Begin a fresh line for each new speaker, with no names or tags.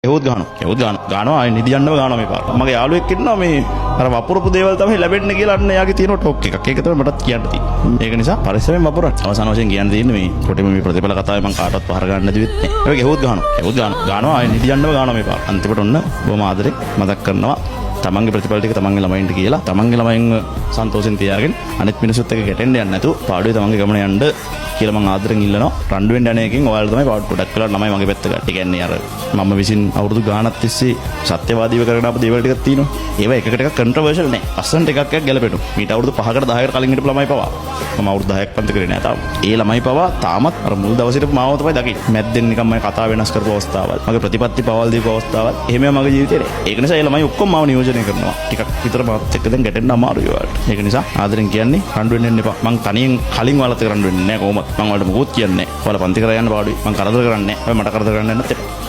එවුත් ගානවා ආයෙ නිදියන්නම ගානවා මේ පාර. මගේ යාළුවෙක් ඉන්නවා මේ අර වපුරපු දේවල් තමයි ලැබෙන්නේ කියලා අන්න එයාගේ තියෙන ටොක් එකක්. ඒක තමයි මටත් කියන්න තියෙන්නේ. ඒක නිසා පරිස්සමෙන් වපුරන්න. අවසාන වශයෙන් කියන්න තියෙන්නේ මේ කොටිම මේ ප්‍රතිඵල කතාවේ මම කාටවත් පහර ගන්න නැති වෙන්නේ. ඒක එවුත් ගානවා ආයෙ නිදියන්නම ගානවා මේ පාර. අන්තිමට ඔන්න බොහොම ආදරෙන් මතක් කරනවා තමන්ගේ ප්‍රතිඵල ටික තමන්ගේ ළමයින්ට කියලා තමන්ගේ ළමයින්ව සන්තෝෂෙන් තියාගෙන අනිත් මිනිස්සුත් එක්ක ගැටෙන්න යන්න නැතුව පාඩුවේ තමන්ගේ ගමන යන්න කියලා මම ආදරෙන් ඉල්ලනවා. රණ්ඩු වෙන්න යන එකෙන් ඔයාලා තමයි පාඩු ගොඩක් වෙලා ළමයි මගේ පැත්ත ගන්න. ඒ කියන්නේ අර මම විසින් අවුරුදු ගාණක් තිස්සේ සත්‍යවාදීව කරගෙන ආපු දේවල් ටිකක් තියෙනවා. ඒවා එකකට එකක් කන්ට්‍රොවර්ෂල් නෑ. අස්සන්ට එකක් ගැලපෙනවා. මීට අවුරුදු 5කට 10කට කලින් හිටපු ළමයි පවා මම අවුරුදු 10ක් පන්ති කරේ නෑ තාම. ඒ ළමයි පවා තාමත් අර මුල් දවසේ හිටපු මාව තමයි දකින්නේ. මැද්දෙන් නිකන් මම කතා වෙනස් කරපු අවස්ථාවල්. මගේ ප්‍රතිපත්ති පවල් දීපු අවස්ථාවල්. එහෙම මගේ ජීවිතේ නෑ. ඒක නිසා ඒ ළමයි ඔක්කොම මාව නියෝජනය කරනවා. ටිකක් විතර මාත් එක්ක දැන් ගැටෙන්න අමාරුයි ඔයාලට. ඒක නිසා ආදරෙන් කියන්නේ රණ්ඩු වෙන්න එන්න එපා. මං තනියෙන් කලින් ඔයාලත් එක්ක රණ්ඩු වෙන්නේ නෑ කොහොමද. මං ඔයාලට මොකුත් කියන්නේ නෑ. ඔයාලා පන්ති කරලා යන්න පාඩුයි. මං කරදර කරන්නේ නෑ. ඔයා මට කරදර කරන්න යන්නත් එපා.